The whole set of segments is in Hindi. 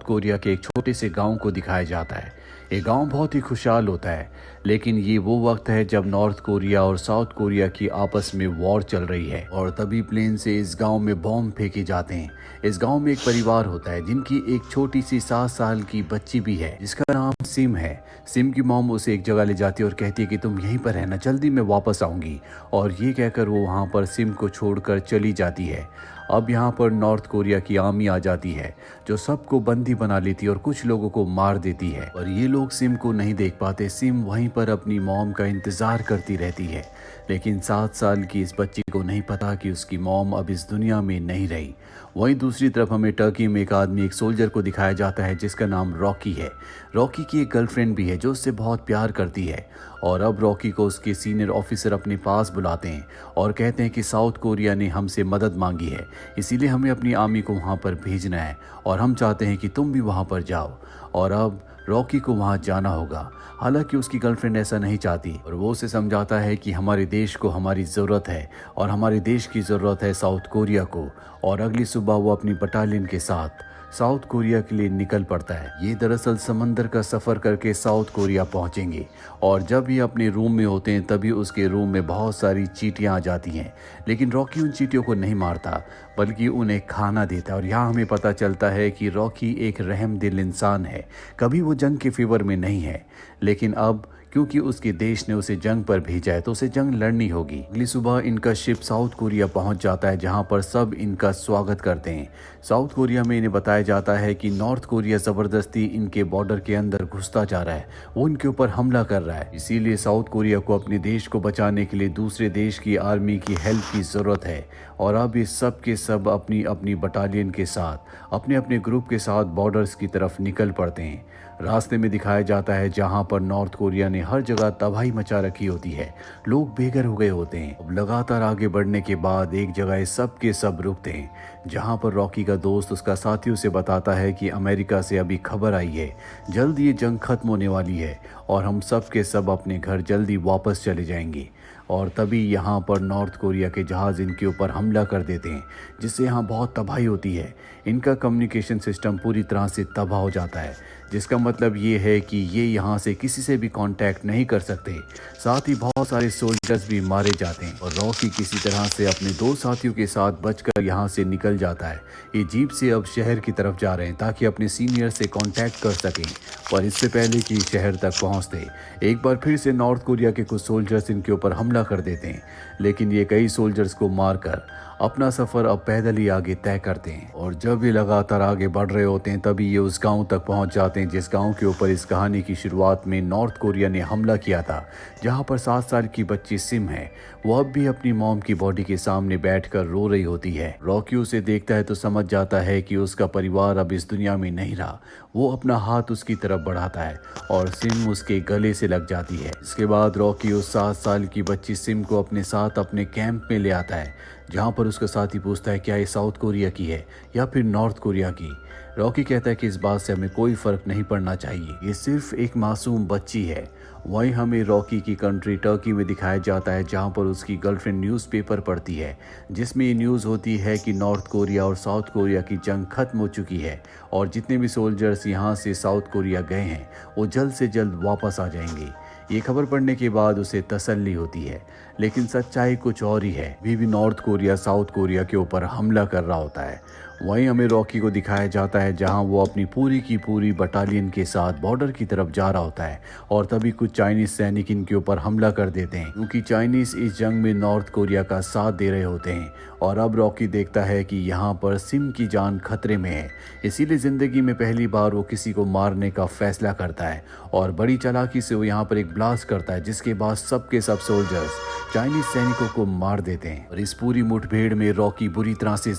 कोरिया के एक छोटे से गांव को दिखाया जाता है। ये गांव बहुत ही खुशहाल होता है, लेकिन ये वो वक्त है जब नॉर्थ कोरिया और साउथ कोरिया की आपस में वॉर चल रही है और तभी प्लेन से इस गांव में बॉम्ब फेंके जाते हैं। इस गांव में एक परिवार होता है जिनकी एक छोटी सी 7 साल की बच्ची भी है जिसका नाम सिम है। सिम की मॉम उसे एक जगह ले जाती है और कहती है कि तुम यहीं पर रहना, जल्दी मैं वापस आऊंगी। और ये कहकर वो वहाँ पर सिम को छोड़कर चली जाती है। अब यहाँ पर नॉर्थ कोरिया की आर्मी आ जाती है जो सबको बंदी बना लेती है और कुछ लोगों को मार देती है। और ये लोग सिम को नहीं देख पाते। सिम वहीं पर अपनी मॉम का इंतजार करती रहती है, लेकिन 7 साल की इस बच्ची को नहीं पता कि उसकी मॉम अब इस दुनिया में नहीं रही। वहीं दूसरी तरफ हमें टर्की में एक आदमी, एक सोल्जर को दिखाया जाता है जिसका नाम रॉकी है। रॉकी की एक गर्लफ्रेंड भी है जो उससे बहुत प्यार करती है। और अब रॉकी को उसके सीनियर ऑफिसर अपने पास बुलाते हैं और कहते हैं कि साउथ कोरिया ने हमसे मदद मांगी है, इसीलिए हमें अपनी आर्मी को वहाँ पर भेजना है और हम चाहते हैं कि तुम भी वहाँ पर जाओ। और अब रॉकी को वहाँ जाना होगा। हालांकि उसकी गर्लफ्रेंड ऐसा नहीं चाहती और वो उसे समझाता है कि हमारे देश को हमारी ज़रूरत है और हमारे देश की ज़रूरत है साउथ कोरिया को। और अगली सुबह वो अपनी बटालियन के साथ साउथ कोरिया के लिए निकल पड़ता है। ये दरअसल समंदर का सफ़र करके साउथ कोरिया पहुंचेंगे। और जब ये अपने रूम में होते हैं तभी उसके रूम में बहुत सारी चींटियां आ जाती हैं, लेकिन रॉकी उन चींटियों को नहीं मारता बल्कि उन्हें खाना देता है। और यहाँ हमें पता चलता है कि रॉकी एक रहमदिल इंसान है। कभी वो जंग के फेवर में नहीं है, लेकिन अब क्योंकि उसके देश ने उसे जंग पर भेजा है तो उसे जंग लड़नी होगी। अगली सुबह इनका शिप साउथ कोरिया पहुंच जाता है जहां पर सब इनका स्वागत करते हैं। साउथ कोरिया में इन्हें बताया जाता है कि नॉर्थ कोरिया ज़बरदस्ती इनके बॉर्डर के अंदर घुसता जा रहा है, वो इनके ऊपर हमला कर रहा है। इसीलिए साउथ कोरिया को अपने देश को बचाने के लिए दूसरे देश की आर्मी की हेल्प की ज़रूरत है। और अब ये सब के सब अपनी अपनी बटालियन के साथ, अपने अपने ग्रुप के साथ बॉर्डर्स की तरफ निकल पड़ते हैं। रास्ते में दिखाया जाता है जहां पर नॉर्थ कोरिया ने हर जगह तबाही मचा रखी होती है, लोग बेघर हो गए होते हैं। अब लगातार आगे बढ़ने के बाद एक जगह सब के सब रुकते हैं जहां पर रॉकी का दोस्त उसका साथी उसे बताता है कि अमेरिका से अभी खबर आई है, जल्द ये जंग खत्म होने वाली है और हम सब के सब अपने घर जल्दी वापस चले जाएंगे। और तभी यहाँ पर नॉर्थ कोरिया के जहाज़ इनके ऊपर हमला कर देते हैं जिससे यहाँ बहुत तबाही होती है। इनका कम्युनिकेशन सिस्टम पूरी तरह से तबाह हो जाता है, जिसका मतलब ये है कि ये यहाँ से किसी से भी कांटेक्ट नहीं कर सकते। साथ ही बहुत सारे सोल्जर्स भी मारे जाते हैं और रॉकी किसी तरह से अपने 2 साथियों के साथ बचकर यहाँ से निकल जाता है। ये जीप से अब शहर की तरफ जा रहे हैं ताकि अपने सीनियर से कांटेक्ट कर सकें। पर इससे पहले कि शहर तक पहुँचते एक बार फिर से नॉर्थ कोरिया के कुछ सोल्जर्स इनके ऊपर हमला कर देते हैं, लेकिन ये कई सोल्जर्स को मारकर अपना सफ़र अब पैदल ही आगे तय करते हैं। और जब ये लगातार आगे बढ़ रहे होते हैं तभी ये उस गांव तक पहुंच जाते हैं जिस गांव के ऊपर इस कहानी की शुरुआत में नॉर्थ कोरिया ने हमला किया था, जहां पर 7 साल की बच्ची सिम है। वो अब भी अपनी मॉम की बॉडी के सामने बैठकर रो रही होती है। रॉकी उसे देखता है तो समझ जाता है कि उसका परिवार अब इस दुनिया में नहीं रहा। वो अपना हाथ उसकी तरफ बढ़ाता है और सिम उसके गले से लग जाती है। इसके बाद रॉकी उस 7 साल की बच्ची सिम को अपने साथ अपने कैंप में ले आता है, जहाँ पर उसका साथी पूछता है क्या ये साउथ कोरिया की है या फिर नॉर्थ कोरिया की। रॉकी कहता है कि इस बात से हमें कोई फ़र्क नहीं पड़ना चाहिए, ये सिर्फ एक मासूम बच्ची है। वहीं हमें रॉकी की कंट्री टर्की में दिखाया जाता है जहां पर उसकी गर्लफ्रेंड न्यूज़पेपर पढ़ती है, जिसमें ये न्यूज़ होती है कि नॉर्थ कोरिया और साउथ कोरिया की जंग खत्म हो चुकी है और जितने भी सोल्जर्स यहां से साउथ कोरिया गए हैं वो जल्द से जल्द वापस आ जाएंगे। ये खबर पढ़ने के बाद उसे तसल्ली होती है, लेकिन सच्चाई कुछ और ही है। भी नॉर्थ कोरिया साउथ कोरिया के ऊपर हमला कर रहा होता है। वहीं हमें रॉकी को दिखाया जाता है जहां वो अपनी पूरी की पूरी बटालियन के साथ बॉर्डर की तरफ जा रहा होता है और तभी कुछ चाइनीज सैनिक इनके ऊपर हमला कर देते हैं, क्योंकि चाइनीज इस जंग में नॉर्थ कोरिया का साथ दे रहे होते हैं। और अब रॉकी देखता है कि यहाँ पर सिम की जान खतरे में है, इसीलिए ज़िंदगी में पहली बार वो किसी को मारने का फैसला करता है और बड़ी चालाकी से वो यहाँ पर एक ब्लास्ट करता है, जिसके बाद सबके सब सोल्जर्स चाइनीज सैनिकों को मार देते हैं। और इस पूरी मुठभेड़ में रॉकी बुरी तरह से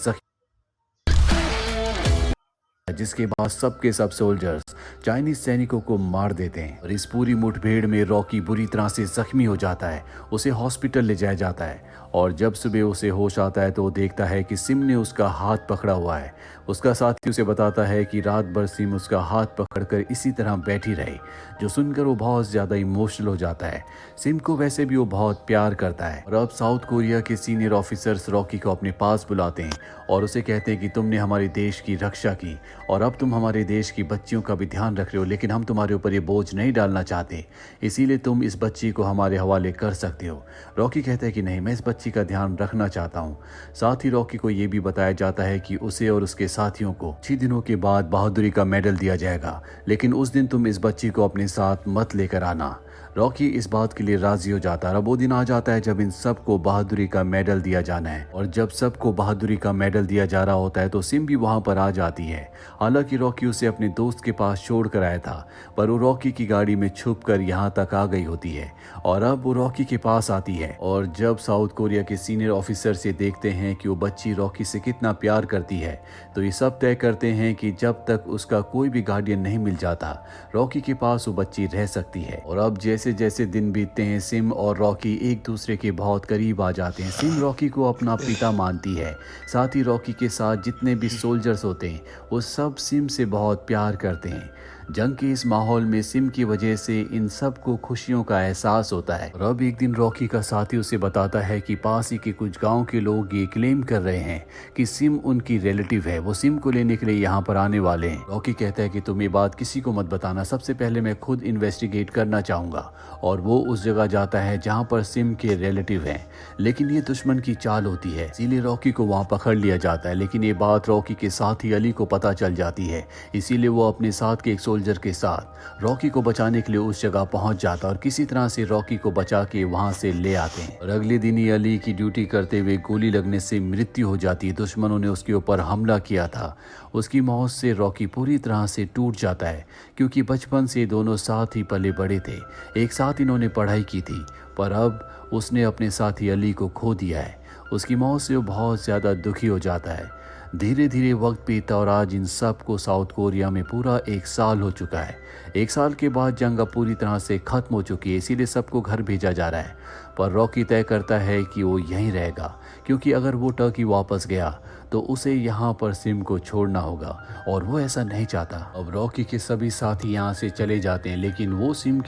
जिसके बाद सबके सब सोल्जर्स चाइनीज सैनिकों को मार देते हैं। और इस पूरी मुठभेड़ में रॉकी बुरी तरह से जख्मी हो जाता है, उसे हॉस्पिटल ले जाया जाता है। और जब सुबह उसे होश आता है तो वो देखता है कि सिम ने उसका हाथ पकड़ा हुआ है। उसका साथी उसे बताता है कि रात भर सिम उसका हाथ पकड़कर इसी तरह बैठी रहे, जो सुनकर वो बहुत ज़्यादा इमोशनल हो जाता है। सिम को वैसे भी वो बहुत प्यार करता है। और अब साउथ कोरिया के सीनियर ऑफिसर्स रॉकी को अपने पास बुलाते हैं और उसे कहते हैं कि तुमने हमारे देश की रक्षा की और अब तुम हमारे देश की बच्चियों का भी ध्यान रख रहे हो, लेकिन हम तुम्हारे ऊपर ये बोझ नहीं डालना चाहते, इसीलिए तुम इस बच्ची को हमारे हवाले कर सकते हो। रॉकी कहता है कि नहीं, मैं इस बच्ची का ध्यान रखना चाहता हूँ। साथ ही रॉकी को ये भी बताया जाता है कि उसे और उसके साथियों को 6 दिनों के बाद बहादुरी का मेडल दिया जाएगा, लेकिन उस दिन तुम इस बच्ची को अपने साथ मत लेकर आना। रॉकी इस बात के लिए राजी हो जाता है। अब वो दिन आ जाता है जब इन सबको बहादुरी का मेडल दिया जाना है, और जब सबको बहादुरी का मेडल दिया जा रहा होता है तो सिम भी वहां पर आ जाती है। हालांकि रॉकी उसे अपने दोस्त के पास छोड़ कर आया था, पर वो रॉकी की गाड़ी में छुप कर यहाँ तक आ गई होती है, और अब वो रॉकी के पास आती है। और जब साउथ कोरिया के सीनियर ऑफिसर से देखते हैं कि वो बच्ची रॉकी से कितना प्यार करती है, तो ये सब तय करते हैं कि जब तक उसका कोई भी गार्डियन नहीं मिल जाता, रॉकी के पास वो बच्ची रह सकती है। और अब जैसे जैसे दिन बीतते हैं, सिम और रॉकी एक दूसरे के बहुत करीब आ जाते हैं। सिम रॉकी को अपना पिता मानती है। साथ ही रॉकी के साथ जितने भी सोल्जर्स होते हैं वो सब सिम से बहुत प्यार करते हैं। जंग के इस माहौल में सिम की वजह से इन सब को खुशियों का एहसास होता है। और अब एक दिन रॉकी का साथी उसे बताता है कि पास ही के कुछ गांव के लोग ये क्लेम कर रहे हैं कि सिम उनकी रिलेटिव है, वो सिम को लेने के लिए यहाँ पर आने वाले हैं। रॉकी कहता है कि तुम ये बात किसी को मत बताना, सबसे पहले मैं खुद इन्वेस्टिगेट करना चाहूंगा। और वो उस जगह जाता है जहाँ पर सिम के रिलेटिव हैं, लेकिन ये दुश्मन की चाल होती है, इसीलिए रॉकी को वहाँ पकड़ लिया जाता है। लेकिन ये बात रॉकी के साथी अली को पता चल जाती है, इसीलिए वो अपने साथ के एक सोल्जर के साथ रॉकी को बचाने के लिए उस जगह पहुंच जाता है और किसी तरह से रॉकी को बचा के वहां से ले आते हैं। और अगले दिन ही अली की ड्यूटी करते हुए गोली लगने से मृत्यु हो जाती है। दुश्मनों ने उसके ऊपर हमला किया था। उसकी मौत से रॉकी पूरी तरह से टूट जाता है, क्योंकि बचपन से दोनों साथ ही पले बड़े थे, एक साथ इन्होंने पढ़ाई की थी, पर अब उसने अपने साथी अली को खो दिया है। उसकी मौत से वो बहुत ज़्यादा दुखी हो जाता है। धीरे धीरे वक्त बीता और आज इन सब को साउथ कोरिया में पूरा 1 साल हो चुका है। 1 साल के बाद जंग अब पूरी तरह से खत्म हो चुकी है, इसीलिए सबको घर भेजा जा रहा है। पर रॉकी तय करता है कि वो यहीं रहेगा, क्योंकि अगर वो टर्की वापस गया तो उसे यहाँ पर सिम को छोड़ना होगा, और वो ऐसा नहीं चाहता। अब रॉकी के सभी साथी यहाँ से चले जाते हैं, लेकिन वो सिम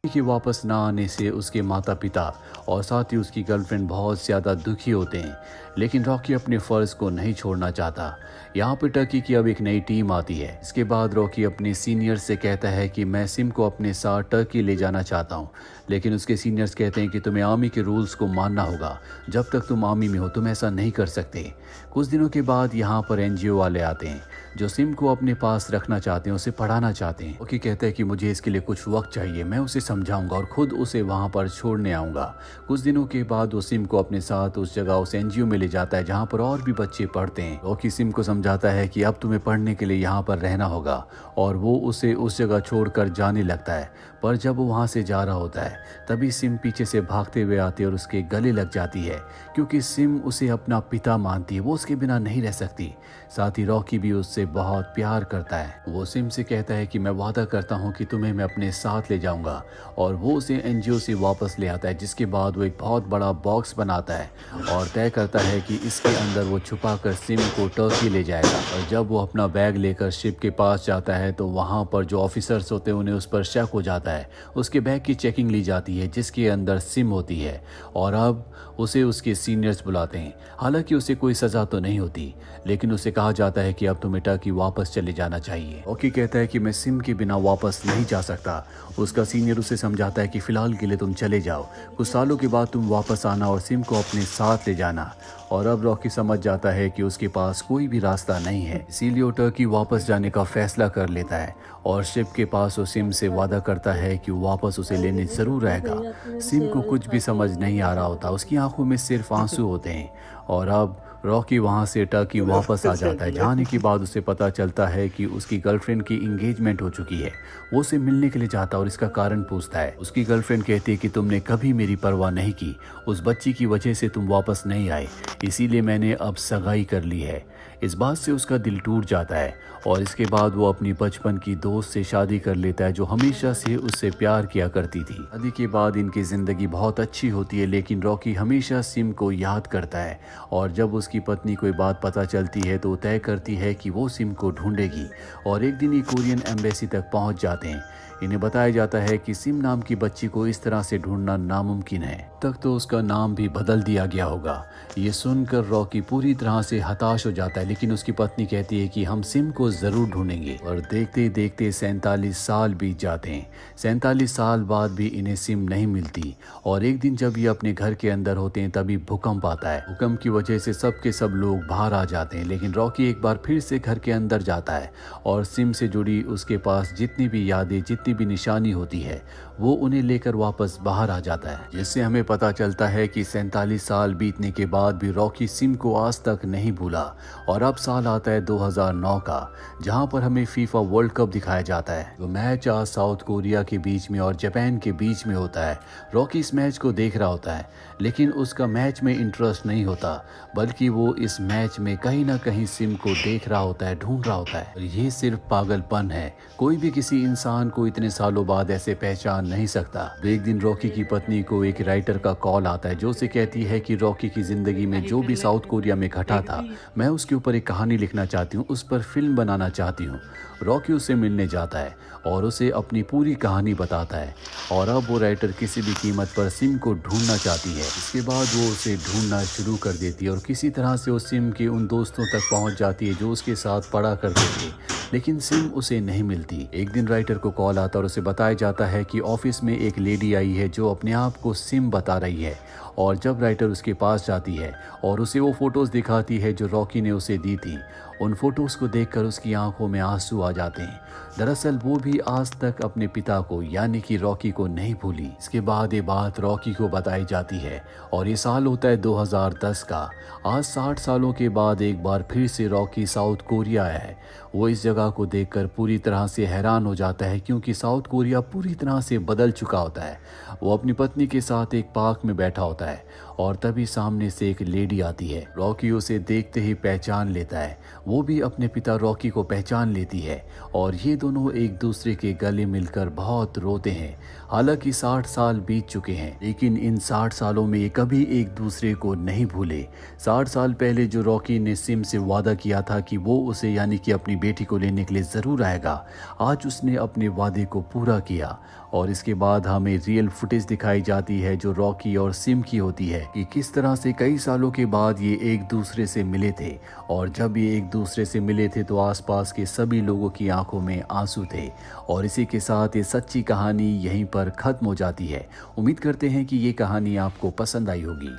के वापस ना आने से उसके माता पिता और साथ ही उसकी गर्लफ्रेंड बहुत ज़्यादा दुखी होते हैं। लेकिन रॉकी अपने फ़र्ज़ को नहीं छोड़ना चाहता। यहाँ पे टर्की की अब एक नई टीम आती है। इसके बाद रॉकी अपने सीनियर से कहता है कि मैं सिम को अपने साथ टर्की ले जाना चाहता हूँ, लेकिन उसके सीनियर्स कहते हैं कि तुम्हें आर्मी के रूल्स को मानना होगा, जब तक तुम आर्मी में हो तुम ऐसा नहीं कर सकते। कुछ दिनों के बाद यहाँ पर NGO वाले आते हैं जो सिम को अपने पास रखना चाहते हैं, उसे पढ़ाना चाहते हैं। रॉकी कहता है कि मुझे इसके लिए कुछ वक्त चाहिए, मैं उसे समझाऊंगा और खुद उसे वहाँ पर छोड़ने आऊँगा। कुछ दिनों के बाद वो सिम को अपने साथ उस जगह उस NGO में ले जाता है जहाँ पर और भी बच्चे पढ़ते हैं। रॉकी सिम को समझाता है कि अब तुम्हें पढ़ने के लिए यहाँ पर रहना होगा, और वो उसे उस जगह छोड़कर जाने लगता है। पर जब वो वहाँ से जा रहा होता है तभी सिम पीछे से भागते हुए आती है और उसके गले लग जाती है, क्योंकि सिम उसे अपना पिता मानती है, वो उसके बिना नहीं रह सकती। साथ ही रॉकी भी उससे बहुत प्यार करता है। वो सिम से कहता है कि मैं वादा करता हूँ कि तुम्हें मैं अपने साथ ले जाऊँगा, और वो उसे NGO से वापस ले आता है। जिसके बाद वो एक बहुत बड़ा बॉक्स बनाता है और तय करता है कि इसके अंदर वो छुपा कर सिम को टर्की ले जाएगा। और जब वो अपना बैग लेकर शिप के पास जाता है तो वहाँ पर जो ऑफिसर्स होते हैं उन्हें उस पर शक हो जाता है। उसके बैग की चेकिंग ली जाती है जिसके अंदर सिम होती है, और अब उसे उसके सीनियर्स बुलाते हैं। हालांकि उसे कोई सज़ा तो नहीं होती, लेकिन उसे कहा जाता है कि अब तुम्हें टर्की वापस चले जाना चाहिए। रॉकी कहता है कि मैं सिम के बिना वापस नहीं जा सकता। उसका सीनियर उसे समझाता है कि फ़िलहाल के लिए तुम चले जाओ, कुछ सालों के बाद तुम वापस आना और सिम को अपने साथ ले जाना। और अब रॉकी समझ जाता है कि उसके पास कोई भी रास्ता नहीं है, इसीलिए वो टर्की वापस जाने का फैसला कर लेता है और शिप के पास वो सिम से वादा करता है कि वो वापस उसे लेने ज़रूर आएगा। सिम को कुछ भी समझ नहीं आ रहा होता, उसकी आंखों में सिर्फ आंसू होते हैं। और अब रॉकी वहाँ से टर्की वापस आ जाता है। जाने के बाद उसे पता चलता है कि उसकी गर्लफ्रेंड की इंगेजमेंट हो चुकी है। वो उसे मिलने के लिए जाता और इसका कारण पूछता है। उसकी गर्लफ्रेंड कहती है कि तुमने कभी मेरी परवाह नहीं की, उस बच्ची की वजह से तुम वापस नहीं आए, इसीलिए मैंने अब सगाई कर ली है। इस बात से उसका दिल टूट जाता है और इसके बाद वो अपनी बचपन की दोस्त से शादी कर लेता है जो हमेशा से उससे प्यार किया करती थी। शादी के बाद इनकी ज़िंदगी बहुत अच्छी होती है, लेकिन रॉकी हमेशा सिम को याद करता है और जब उसकी पत्नी कोई बात पता चलती है तो तय करती है कि वो सिम को ढूंढेगी और एक दिन ये कोरियन एम्बेसी तक पहुंच जाते हैं। इन्हें बताया जाता है कि सिम नाम की बच्ची को इस तरह से ढूंढना नामुमकिन है, तक तो उसका नाम भी बदल दिया गया होगा। ये सुनकर रॉकी पूरी तरह से हताश हो जाता है, लेकिन उसकी पत्नी कहती है कि हम सिम को जरूर ढूंढेंगे। और देखते ही देखते 47 साल बीत जाते हैं। 47 साल बाद भी इन्हें सिम नहीं मिलती। और एक दिन जब ये अपने घर के अंदर होते हैं तभी भूकंप आता है। भूकंप की वजह से सबके सब लोग बाहर आ जाते हैं, लेकिन रॉकी एक बार फिर से घर के अंदर जाता है और सिम से जुड़ी उसके पास जितनी भी यादें, जितनी भी निशानी होती है, वो उन्हें लेकर वापस बाहर आ जाता है। जिससे हमें पता चलता है कि 47 साल बीतने के बाद भी रॉकी सिम को आज तक नहीं भूला। और अब साल आता है 2009 का, जहां पर हमें फीफा वर्ल्ड कप दिखाया जाता है। जो मैच आज साउथ कोरिया के बीच में और जापान के बीच में होता है। रॉकी इस मैच को देख रहा होता है, लेकिन उसका मैच में इंटरेस्ट नहीं होता, बल्कि वो इस मैच में कहीं ना कहीं सिम को देख रहा होता है, ढूंढ रहा होता है। और ये सिर्फ पागलपन है। कोई भी किसी इंसान को इतने सालों बाद ऐसे पहचान नहीं सकता। एक दिन रॉकी की पत्नी को एक राइटर का कॉल आता है, जो उसे कहती है कि रॉकी की जिंदगी में जो भी साउथ कोरिया में घटा था, मैं उसके ऊपर एक कहानी लिखना चाहती हूँ, उस पर फिल्म बनाना चाहती हूँ। रॉकी उससे मिलने जाता है और उसे अपनी पूरी कहानी बताता है। और अब वो राइटर किसी भी कीमत पर सिम को ढूंढना चाहती है। इसके बाद वो उसे ढूंढना शुरू कर देती है और किसी तरह से वो सिम के उन दोस्तों तक पहुंच जाती है जो उसके साथ पढ़ा करते थे, लेकिन सिम उसे नहीं मिलती। एक दिन राइटर को कॉल आता और उसे बताया जाता है कि ऑफिस में एक लेडी आई है जो अपने आप को सिम बता रही है। और जब राइटर उसके पास जाती है और उसे वो फोटोज दिखाती है जो रॉकी ने उसे दी थी, उन फोटोज को देखकर उसकी आंखों में आंसू आ जाते हैं। दरअसल वो भी आज तक अपने पिता को यानी कि रॉकी को नहीं भूली। इसके बाद ये बात रॉकी को बताई जाती है और ये साल होता है 2010 का। आज 60 सालों के बाद एक बार फिर से रॉकी साउथ कोरिया आया है। वो इस जगह को देखकर पूरी तरह से हैरान हो जाता है, क्योंकि साउथ कोरिया पूरी तरह से बदल चुका होता है। वो अपनी पत्नी के साथ एक पार्क में बैठा होता है और तभी सामने से एक लेडी आती है। रॉकी उसे देखते ही पहचान लेता है। वो भी अपने पिता रॉकी को पहचान लेती है और ये दोनों एक दूसरे के गले मिलकर बहुत रोते हैं। हालांकि 60 साल बीत चुके हैं, लेकिन इन 60 सालों में ये कभी एक दूसरे को नहीं भूले। 60 साल पहले जो रॉकी ने सिम से वादा किया था कि वो उसे यानी कि अपनी बेटी को लेने के लिए ज़रूर आएगा, आज उसने अपने वादे को पूरा किया। और इसके बाद हमें रियल फुटेज दिखाई जाती है जो रॉकी और सिम की होती है कि किस तरह से कई सालों के बाद ये एक दूसरे से मिले थे। और जब ये एक दूसरे से मिले थे तो आसपास के सभी लोगों की आंखों में आंसू थे। और इसी के साथ ये सच्ची कहानी यहीं पर खत्म हो जाती है। उम्मीद करते हैं कि ये कहानी आपको पसंद आई होगी।